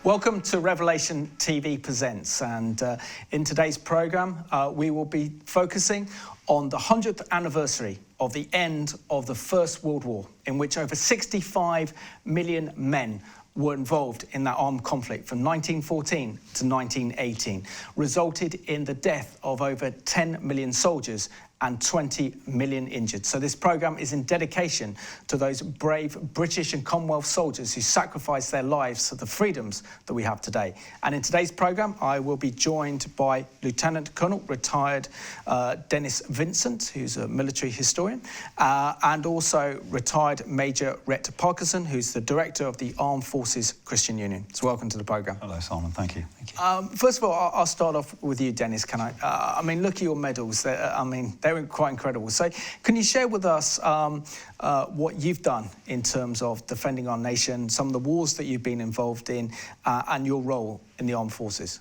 Welcome to Revelation TV Presents, and in today's programme we will be focusing on the 100th anniversary of the end of the First World War, in which over 65 million men were involved in that armed conflict from 1914 to 1918, resulted in the death of over 10 million soldiers and 20 million injured. So this programme is in dedication to those brave British and Commonwealth soldiers who sacrificed their lives for the freedoms that we have today. And in today's programme, I will be joined by Lieutenant Colonel retired Dennis Vincent, who's a military historian, and also retired Major Rhett Parkinson, who's the director of the Armed Forces Christian Union. So welcome to the programme. Hello, Simon. Thank you. First of all, I'll start off with you, Dennis. Can I? I mean, look at your medals. They were quite incredible. So can you share with us what you've done in terms of defending our nation, some of the wars that you've been involved in, and your role in the armed forces?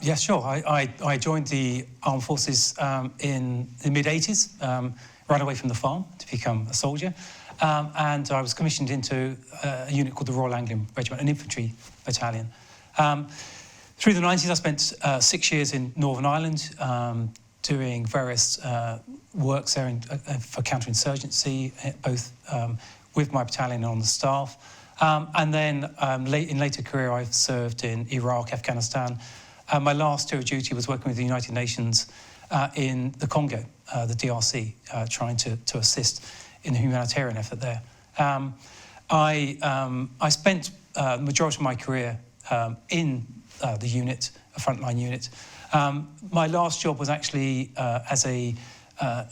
Yes, sure. I joined the armed forces in the mid-80s, right away from the farm to become a soldier. And I was commissioned into a unit called the Royal Anglian Regiment, an infantry battalion. Through the 90s, I spent 6 years in Northern Ireland, doing various works there for counterinsurgency, both with my battalion and on the staff. And then in later career, I've served in Iraq, Afghanistan. My last tour of duty was working with the United Nations in the Congo, the DRC, trying to assist in the humanitarian effort there. I spent the majority of my career in the unit, a frontline unit. My last job was actually as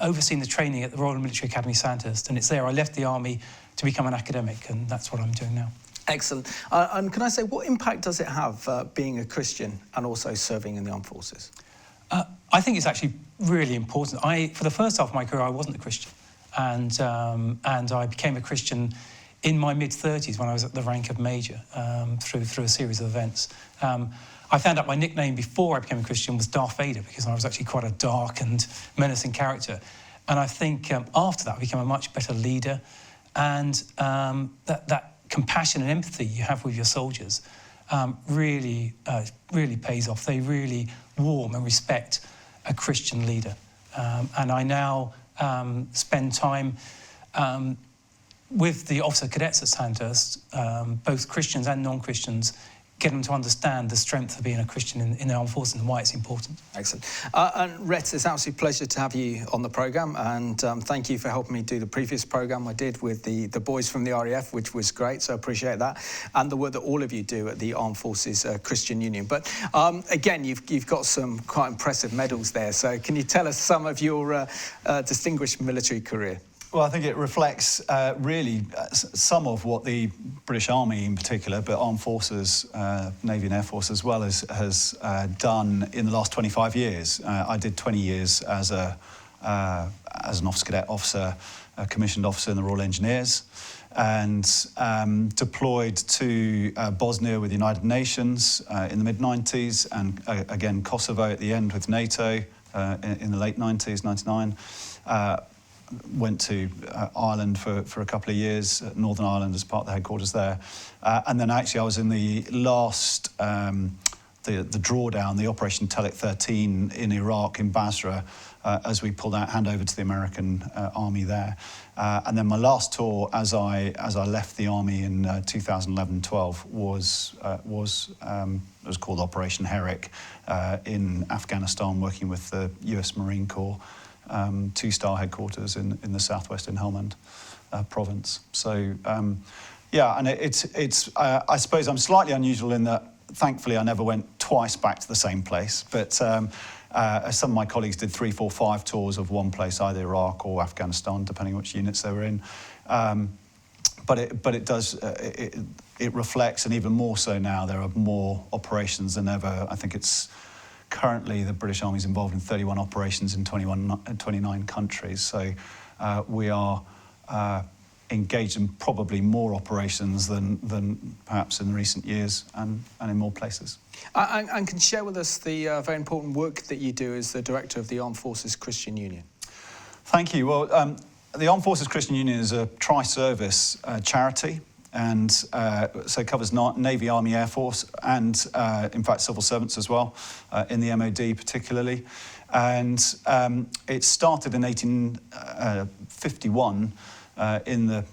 overseeing the training at the Royal Military Academy Sandhurst, and it's there I left the army to become an academic, and that's what I'm doing now. Excellent. And can I say, what impact does it have being a Christian and also serving in the armed forces? I think it's actually really important. For the first half of my career, I wasn't a Christian, and I became a Christian in my mid-30s when I was at the rank of major through a series of events. I found out my nickname before I became a Christian was Darth Vader, because I was actually quite a dark and menacing character. And I think after that I became a much better leader, and that compassion and empathy you have with your soldiers really pays off. They really warm and respect a Christian leader. And I now spend time with the officer cadets at Sandhurst, both Christians and non-Christians, get them to understand the strength of being a Christian in the armed forces and why it's important. Excellent. And Rhett, it's an absolute pleasure to have you on the programme, and thank you for helping me do the previous programme I did with the boys from the RAF, which was great, so I appreciate that, and the work that all of you do at the Armed Forces Christian Union. But again, you've got some quite impressive medals there, so can you tell us some of your distinguished military career? Well, I think it reflects really some of what the British Army in particular, but armed forces, Navy and Air Force as well, has done in the last 25 years. I did 20 years as an officer cadet officer, a commissioned officer in the Royal Engineers, and deployed to Bosnia with the United Nations in the mid-90s, and again Kosovo at the end with NATO in the late 90s, 99. Went to Ireland for a couple of years, Northern Ireland as part of the headquarters there. And then actually I was in the last, the drawdown, the Operation Telic 13 in Iraq, in Basra, as we pulled out handover to the American Army there. And then my last tour as I left the Army in 2011-12 was called Operation Herrick in Afghanistan, working with the US Marine Corps. 2-star headquarters in the southwestern Helmand province. So, yeah, and it's I suppose I'm slightly unusual in that, thankfully, I never went twice back to the same place. But some of my colleagues did 3, 4, 5 tours of one place, either Iraq or Afghanistan, depending which units they were in. But it does it reflects, and even more so now, there are more operations than ever. I think it's currently the British Army is involved in 31 operations in 29 countries. So we are engaged in probably more operations than perhaps in recent years, and in more places. And can you share with us the very important work that you do as the director of the Armed Forces Christian Union? Thank you. Well, the Armed Forces Christian Union is a tri-service charity. and so it covers Navy, Army, Air Force, and in fact civil servants as well, in the MOD particularly. And it started in 1851 in the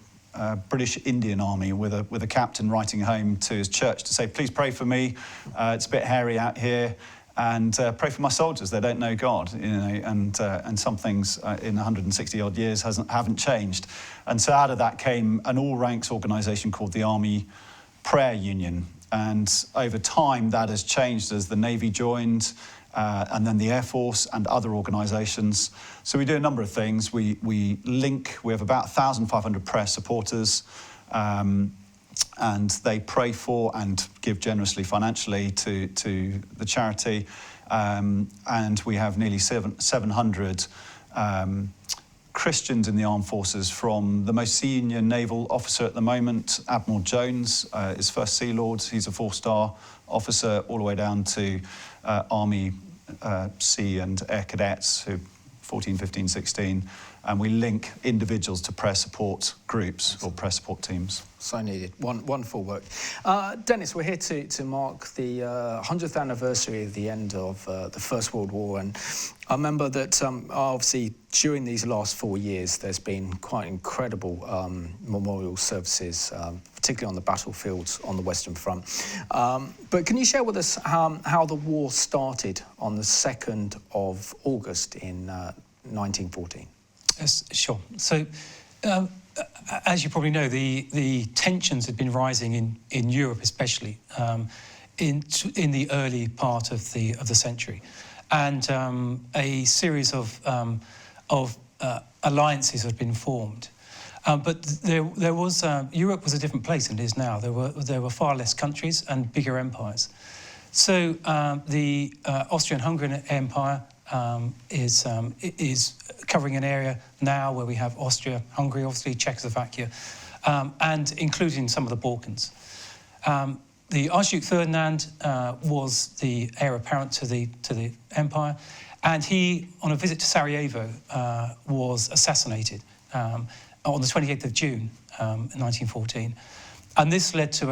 British Indian Army with a captain writing home to his church to say, please pray for me, it's a bit hairy out here, and pray for my soldiers, they don't know God, you know, and some things in 160 odd years haven't changed. And so out of that came an all-ranks organisation called the Army Prayer Union, and over time that has changed as the Navy joined, and then the Air Force and other organisations. So we do a number of things. We have about 1,500 prayer supporters, and they pray for and give generously financially to the charity. And we have nearly 700 Christians in the armed forces, from the most senior naval officer at the moment, Admiral Jones, is First Sea Lord. He's a 4-star officer, all the way down to Army Sea and Air Cadets, who 14, 15, 16. And we link individuals to prayer support groups or prayer support teams. So needed. Wonderful work. Dennis, we're here to mark the 100th anniversary of the end of the First World War. And I remember that obviously during these last 4 years, there's been quite incredible memorial services, particularly on the battlefields on the Western Front. But can you share with us how the war started on the 2nd of August in 1914? Yes, sure. So, as you probably know, the tensions had been rising in Europe, especially in the early part of the century, and a series of alliances had been formed. But there was Europe was a different place than it is now. There were far less countries and bigger empires. So the Austrian-Hungarian Empire is covering an area now where we have Austria, Hungary, obviously Czechoslovakia, and including some of the Balkans. The Archduke Ferdinand was the heir apparent to the empire, and he, on a visit to Sarajevo, was assassinated on the 28th of June, 1914. And this led to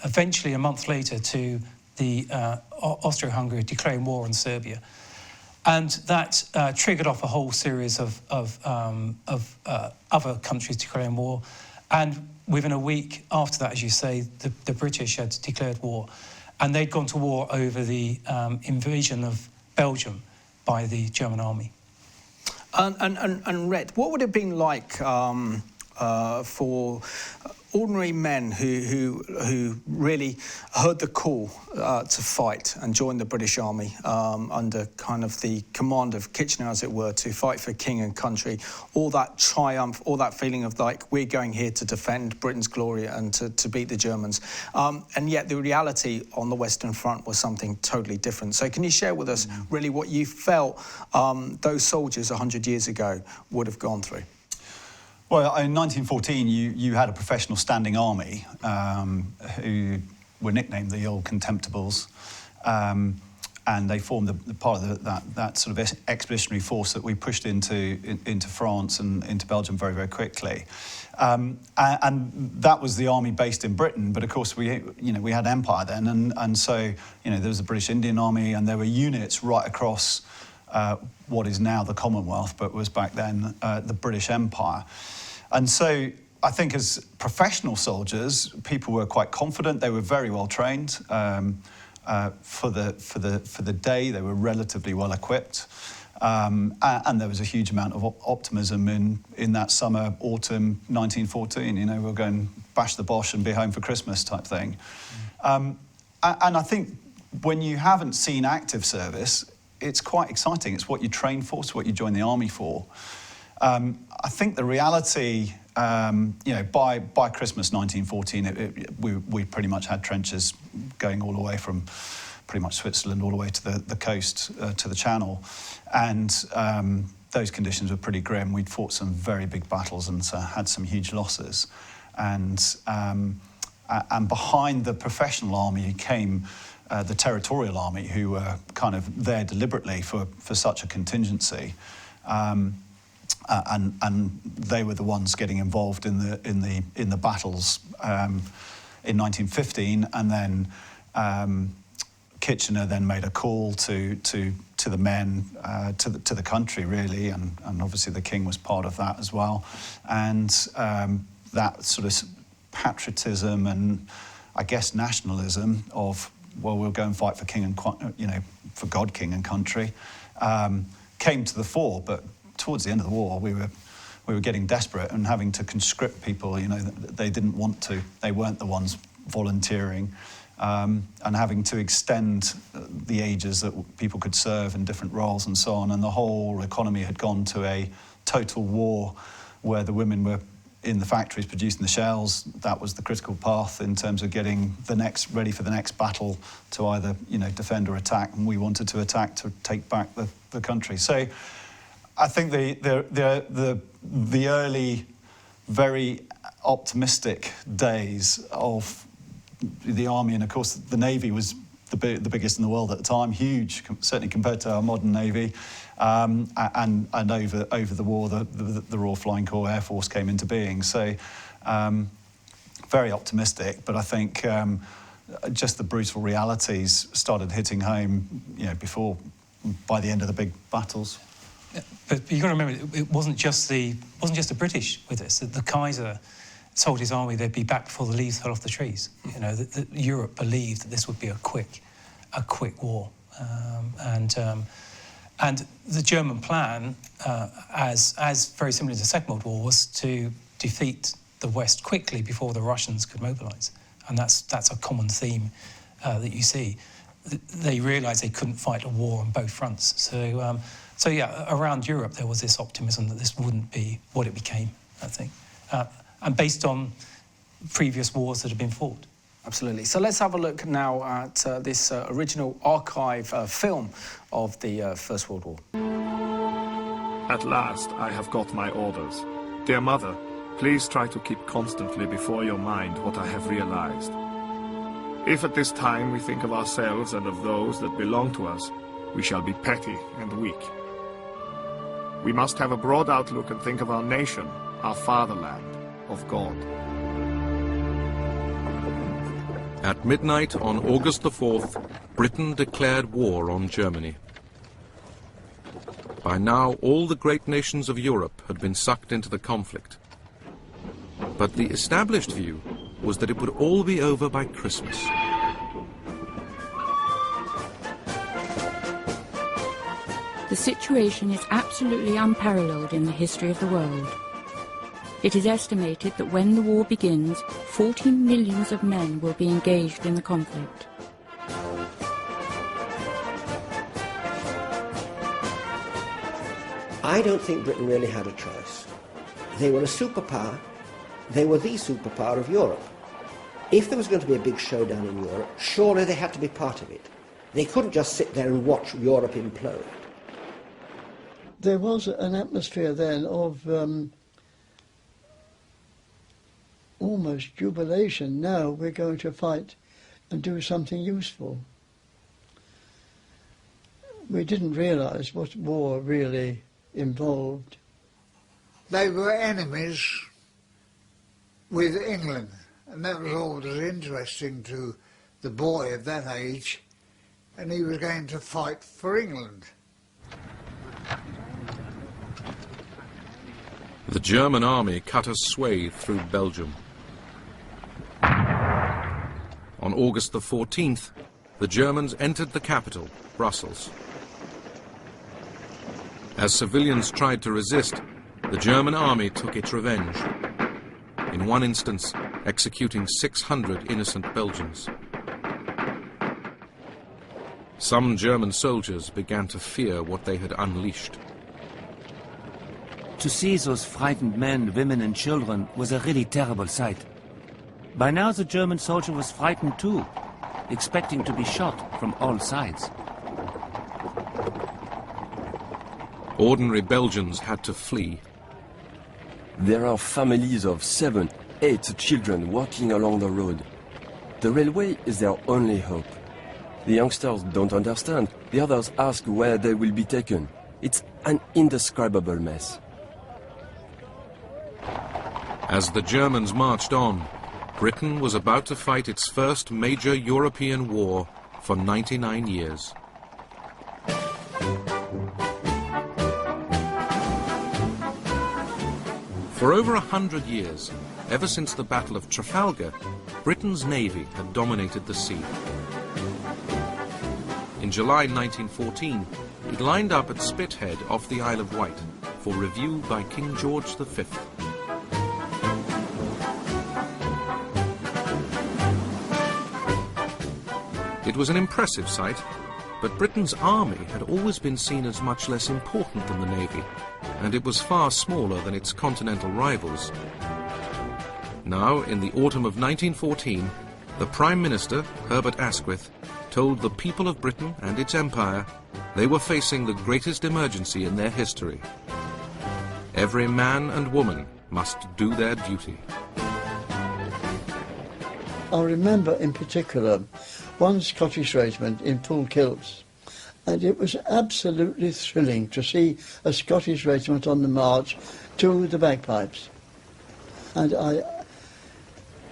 eventually a month later to the Austro-Hungary declaring war on Serbia. And that triggered off a whole series of other countries declaring war. And within a week after that, as you say, the British had declared war. And they'd gone to war over the invasion of Belgium by the German army. And Rhett, what would it have been like for ordinary men who really heard the call to fight and join the British Army under kind of the command of Kitchener, as it were, to fight for king and country, all that triumph, all that feeling of like, we're going here to defend Britain's glory and to beat the Germans. And yet the reality on the Western Front was something totally different. So can you share with us really what you felt those soldiers 100 years ago would have gone through? Well, in 1914, you had a professional standing army who were nicknamed the Old Contemptibles, and they formed the part of that sort of expeditionary force that we pushed into France and into Belgium very, very quickly. And that was the army based in Britain, but of course we had empire then, and so there was the British Indian Army, and there were units right across what is now the Commonwealth, but was back then the British Empire. And so I think as professional soldiers, people were quite confident. They were very well trained for the day. They were relatively well equipped, and there was a huge amount of optimism in that summer, autumn 1914. We'll go and bash the Bosch and be home for Christmas type thing. And I think when you haven't seen active service, it's quite exciting. It's what you train for, it's what you join the army for. I think the reality, by Christmas 1914, we pretty much had trenches going all the way from pretty much Switzerland all the way to the coast, to the Channel. And those conditions were pretty grim. We'd fought some very big battles and had some huge losses. And behind the professional army came the territorial army, who were kind of there deliberately for such a contingency. and they were the ones getting involved in the battles in 1915, and then Kitchener then made a call to the men, to the country really, and obviously the King was part of that as well, and that sort of patriotism and I guess nationalism of, well, we'll go and fight for King and for God, King and country, came to the fore. But towards the end of the war, we were getting desperate and having to conscript people. They didn't want to. They weren't the ones volunteering, and having to extend the ages that people could serve in different roles and so on. And the whole economy had gone to a total war, where the women were in the factories producing the shells. That was the critical path in terms of getting ready for the next battle to either defend or attack. And we wanted to attack to take back the country. So I think the early, very optimistic days of the army, and of course the navy was the biggest in the world at the time, huge, certainly compared to our modern navy. And over the war, the Royal Flying Corps Air Force came into being. So very optimistic, but I think just the brutal realities started hitting home, by the end of the big battles. Yeah, but you've got to remember, it wasn't just the British with this. The Kaiser told his army they'd be back before the leaves fell off the trees. Europe believed that this would be a quick war, and the German plan, as very similar to the Second World War, was to defeat the West quickly before the Russians could mobilise, and that's a common theme that you see. They realised they couldn't fight a war on both fronts, so yeah, around Europe there was this optimism that this wouldn't be what it became, I think, and based on previous wars that had been fought. Absolutely. So let's have a look now at this original archive film of the First World War. At last, I have got my orders. Dear Mother, please try to keep constantly before your mind what I have realized. If at this time we think of ourselves and of those that belong to us, we shall be petty and weak. We must have a broad outlook and think of our nation, our fatherland, of God. At midnight on August the 4th, Britain declared war on Germany. By now, all the great nations of Europe had been sucked into the conflict. But the established view was that it would all be over by Christmas. The situation is absolutely unparalleled in the history of the world. It is estimated that when the war begins, 40 millions of men will be engaged in the conflict. I don't think Britain really had a choice. They were a superpower. They were the superpower of Europe. If there was going to be a big showdown in Europe, surely they had to be part of it. They couldn't just sit there and watch Europe implode. There was an atmosphere then of almost jubilation. Now we're going to fight and do something useful. We didn't realise what war really involved. They were enemies with England, and that was always interesting to the boy of that age, and he was going to fight for England. The German army cut a swathe through Belgium. On August the 14th, the Germans entered the capital, Brussels. As civilians tried to resist, the German army took its revenge, in one instance executing 600 innocent Belgians. Some German soldiers began to fear what they had unleashed. To see those frightened men, women and children was a really terrible sight. By now the German soldier was frightened too, expecting to be shot from all sides. Ordinary Belgians had to flee. There are families of 7, 8 children walking along the road. The railway is their only hope. The youngsters don't understand. The others ask where they will be taken. It's an indescribable mess. As the Germans marched on, Britain was about to fight its first major European war for 99 years. For over 100 years, ever since the Battle of Trafalgar, Britain's navy had dominated the sea. In July 1914, it lined up at Spithead off the Isle of Wight for review by King George V. It was an impressive sight, but Britain's army had always been seen as much less important than the navy, and it was far smaller than its continental rivals. Now, in the autumn of 1914, the Prime Minister, Herbert Asquith, told the people of Britain and its empire they were facing the greatest emergency in their history. Every man and woman must do their duty. I remember in particular one Scottish regiment in full kilts, and it was absolutely thrilling to see a Scottish regiment on the march to the bagpipes. And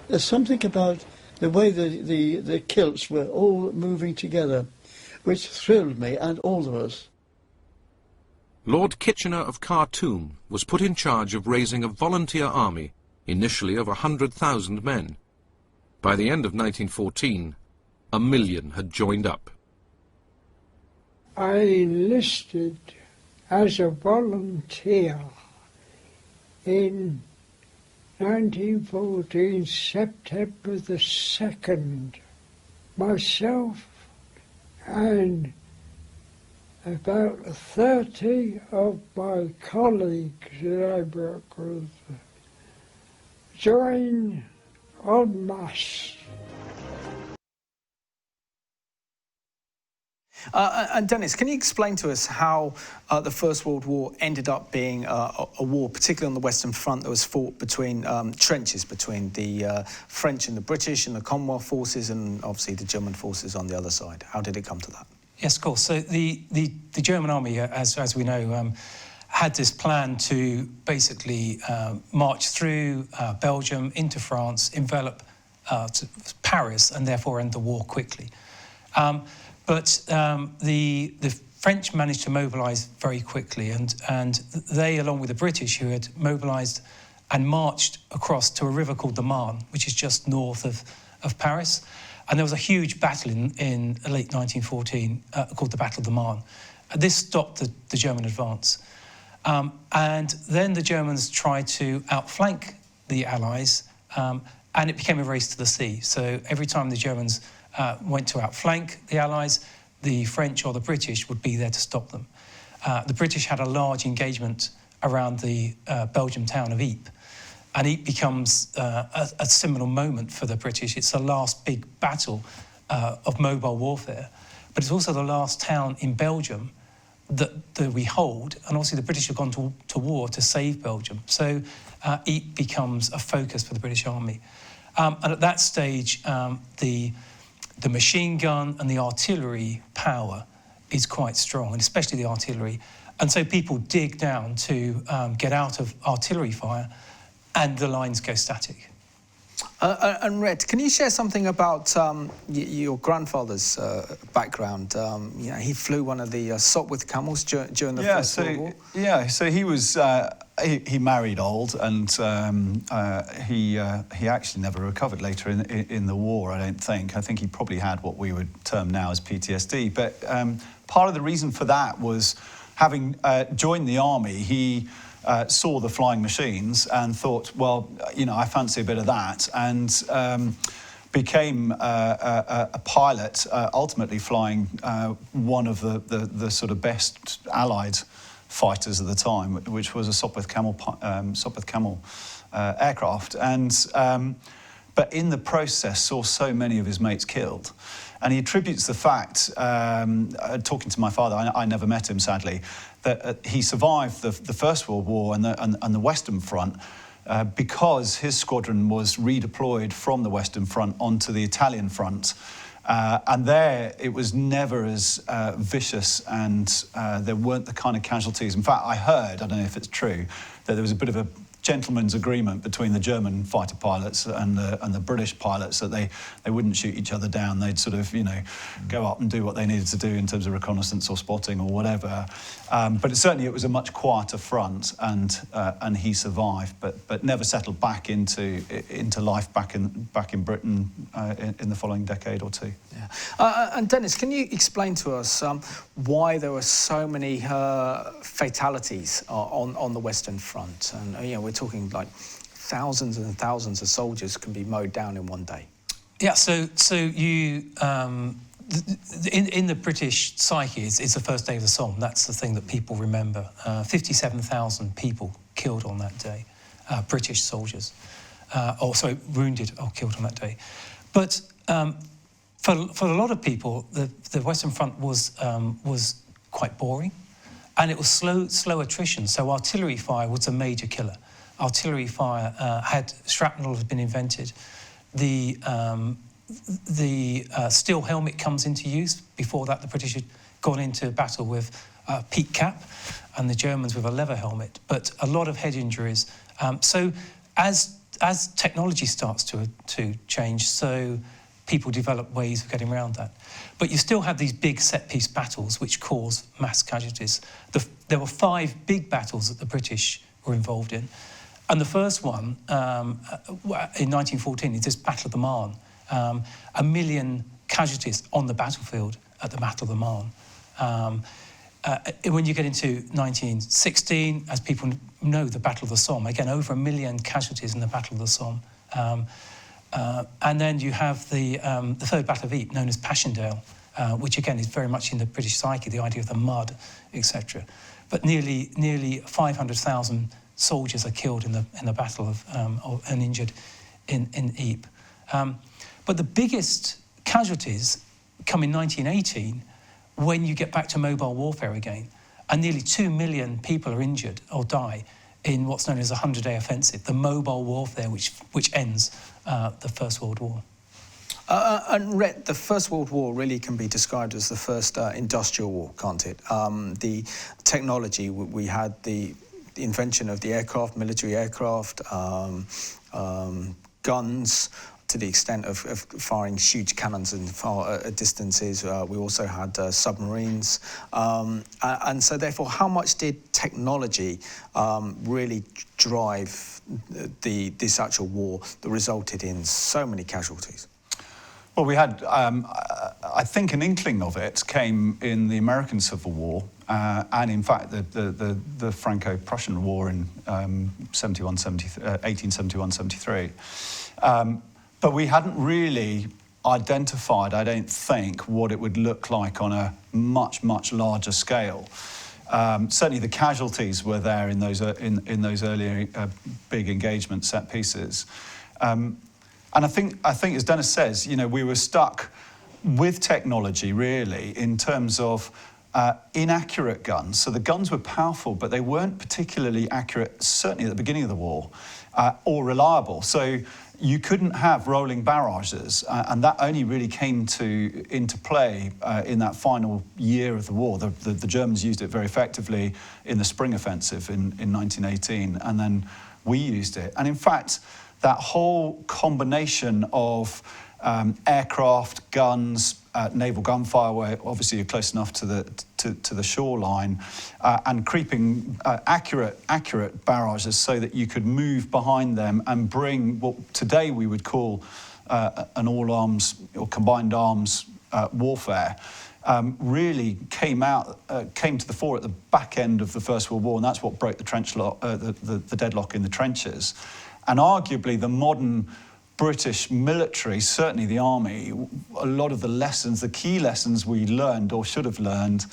there's something about the way the kilts were all moving together which thrilled me and all of us. Lord Kitchener of Khartoum was put in charge of raising a volunteer army, initially of 100,000 men. By the end of 1914, 1 million had joined up. I enlisted as a volunteer in 1914, September the 2nd. Myself and about 30 of my colleagues that I work with joined en masse. And Dennis, can you explain to us how the First World War ended up being a war, particularly on the Western Front, that was fought between trenches between the French and the British and the Commonwealth forces and obviously the German forces on the other side? How did it come to that? Yes, of course. So the German army, as we know, had this plan to basically march through Belgium into France, envelop Paris, and therefore end the war quickly. But the French managed to mobilise very quickly, and they, along with the British, who had mobilised and marched across to a river called the Marne, which is just north of Paris. And there was a huge battle in late 1914 called the Battle of the Marne. This stopped the German advance. And then the Germans tried to outflank the Allies, and it became a race to the sea. So every time the Germans went to outflank the Allies, the French or the British would be there to stop them. The British had a large engagement around the Belgian town of Ypres, and Ypres becomes a seminal moment for the British. It's the last big battle of mobile warfare, but it's also the last town in Belgium that we hold, and obviously the British have gone to war to save Belgium. So Ypres becomes a focus for the British Army. And at that stage, the machine gun and the artillery power is quite strong, and especially the artillery. And so people dig down to get out of artillery fire, and the lines go static. And Rhett, can you share something about your grandfather's background? You know, he flew one of the Sopwith camels during the First World War. Yeah, so he was he married old, and he actually never recovered later in the war. I don't think. I think he probably had what we would term now as PTSD. But part of the reason for that was having joined the army. He saw the flying machines and thought, well, you know, I fancy a bit of that, and became a pilot, ultimately flying one of the sort of best Allied fighters at the time, which was a Sopwith Camel aircraft, and but in the process saw so many of his mates killed. And he attributes the fact, talking to my father, I never met him sadly, that he survived the First World War and the Western Front because his squadron was redeployed from the Western Front onto the Italian front. And there it was never as vicious, and there weren't the kind of casualties. In fact, I heard, I don't know if it's true, that there was a bit of a gentleman's agreement between the German fighter pilots and the British pilots that they wouldn't shoot each other down. They'd sort of, go up and do what they needed to do in terms of reconnaissance or spotting or whatever. But certainly it was a much quieter front, and he survived, but never settled back into life back in Britain in the following decade or two. Yeah. And Dennis, can you explain to us why there were so many fatalities on the Western Front? And we're talking like thousands and thousands of soldiers can be mowed down in one day. Yeah. So you. In the British psyche, it's the first day of the Somme. That's the thing that people remember. 57,000 people killed on that day, British soldiers. Wounded or killed on that day. But for a lot of people, the Western Front was quite boring, and it was slow attrition. So artillery fire was a major killer. Artillery fire shrapnel had been invented. The steel helmet comes into use. Before that, the British had gone into battle with a peak cap, and the Germans with a leather helmet. But a lot of head injuries. So as technology starts to change, so people develop ways of getting around that. But you still have these big set-piece battles which cause mass casualties. There were 5 big battles that the British were involved in. And the first one, in 1914, is this Battle of the Marne. 1 million casualties on the battlefield at the Battle of the Marne. When you get into 1916, as people know, the Battle of the Somme, again, over 1 million casualties in the Battle of the Somme. And then you have the Third Battle of Ypres, known as Passchendaele, which again is very much in the British psyche, the idea of the mud, etc. But nearly 500,000 soldiers are killed in the battle and injured in Ypres. But the biggest casualties come in 1918, when you get back to mobile warfare again, and nearly 2 million people are injured or die in what's known as the 100-day offensive, the mobile warfare which ends the First World War. And Rhett, the First World War really can be described as the first industrial war, can't it? The technology, we had the invention of the aircraft, military aircraft, guns, to the extent of firing huge cannons in far distances. We also had submarines. And so therefore, how much did technology really drive this actual war that resulted in so many casualties? Well, we had, I think, an inkling of it came in the American Civil War, and in fact the Franco-Prussian War in 1871-73. But we hadn't really identified, I don't think, what it would look like on a much, much larger scale. Certainly the casualties were there in those earlier big engagement set pieces. And I think, as Dennis says, we were stuck with technology, really, in terms of inaccurate guns. So the guns were powerful, but they weren't particularly accurate, certainly at the beginning of the war, or reliable. So you couldn't have rolling barrages, and that only really came into play in that final year of the war. The Germans used it very effectively in the spring offensive in 1918, and then we used it. And in fact, that whole combination of aircraft, guns, naval gunfire, where obviously you're close enough to the shoreline, and creeping accurate barrages so that you could move behind them and bring what today we would call an all-arms or combined arms warfare, really came to the fore at the back end of the First World War, and that's what broke the the deadlock in the trenches. And arguably the modern British military, certainly the army, a lot of the lessons, the key lessons we learned or should have learned,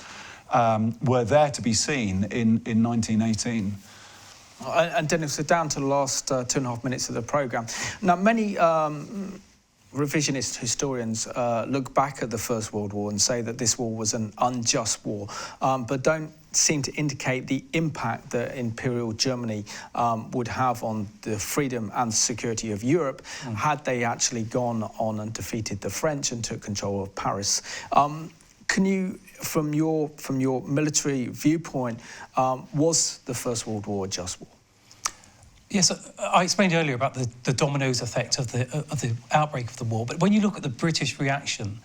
were there to be seen in 1918. And Dennis, we're down to the last 2.5 minutes of the programme. Now, many revisionist historians look back at the First World War and say that this war was an unjust war, but don't seem to indicate the impact that Imperial Germany would have on the freedom and security of Europe had they actually gone on and defeated the French and took control of Paris. Can you, from your military viewpoint, was the First World War a just war? Yes, I explained earlier about the dominoes effect of the outbreak of the war, but when you look at the British reaction,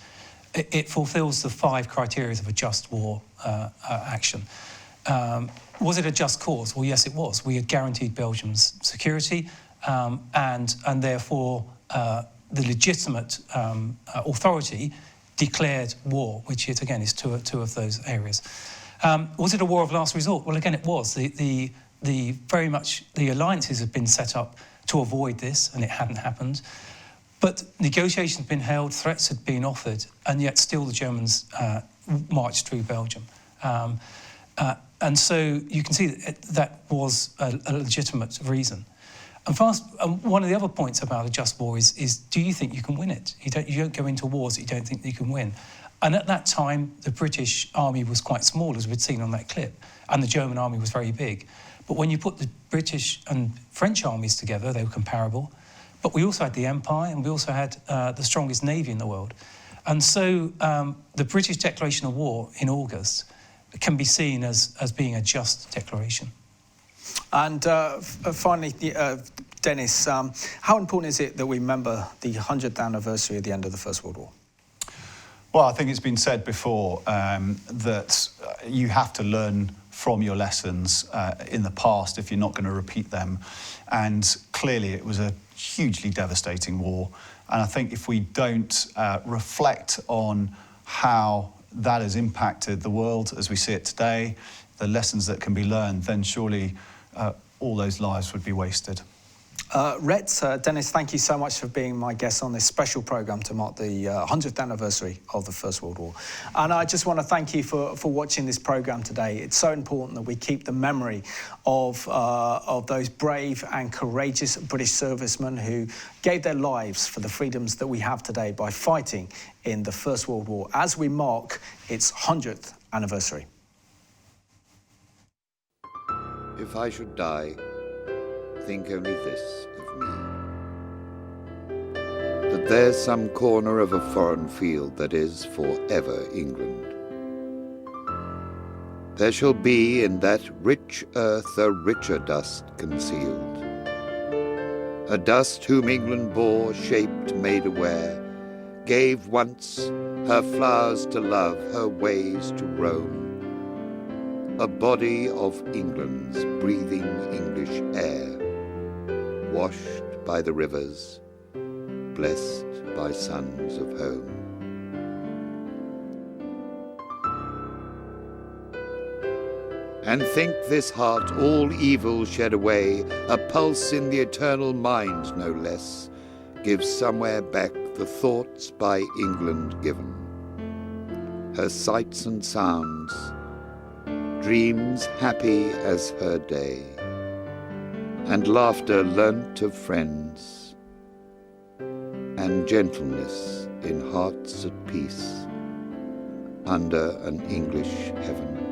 it fulfills the 5 criteria of a just war action. Was it a just cause? Well, yes, it was. We had guaranteed Belgium's security, and therefore the legitimate authority declared war, which is two of those areas. Was it a war of last resort? Well, again, it was. The very much the alliances had been set up to avoid this, and it hadn't happened. But negotiations had been held, threats had been offered, and yet still the Germans marched through Belgium. And so you can see that was a legitimate reason. And one of the other points about a just war is do you think you can win it? You don't go into wars that you don't think that you can win. And at that time, the British army was quite small, as we'd seen on that clip, and the German army was very big. But when you put the British and French armies together, they were comparable. But we also had the Empire, and we also had the strongest navy in the world. And so the British declaration of war in August can be seen as being a just declaration. And finally, Dennis, how important is it that we remember the 100th anniversary of the end of the First World War? Well, I think it's been said before that you have to learn from your lessons in the past if you're not going to repeat them. And clearly it was a hugely devastating war. And I think if we don't reflect on how that has impacted the world as we see it today, the lessons that can be learned, then surely all those lives would be wasted. Rhett, Dennis, thank you so much for being my guest on this special programme to mark the 100th anniversary of the First World War. And I just want to thank you for watching this programme today. It's so important that we keep the memory of those brave and courageous British servicemen who gave their lives for the freedoms that we have today by fighting in the First World War as we mark its 100th anniversary. If I should die, think only this of me, that there's some corner of a foreign field that is forever England. There shall be in that rich earth a richer dust concealed, a dust whom England bore, shaped, made aware, gave once her flowers to love, her ways to roam, a body of England's breathing English air, washed by the rivers, blessed by sons of home. And think this heart all evil shed away, a pulse in the eternal mind no less, gives somewhere back the thoughts by England given, her sights and sounds, dreams happy as her day, and laughter learnt of friends, and gentleness in hearts at peace under an English heaven.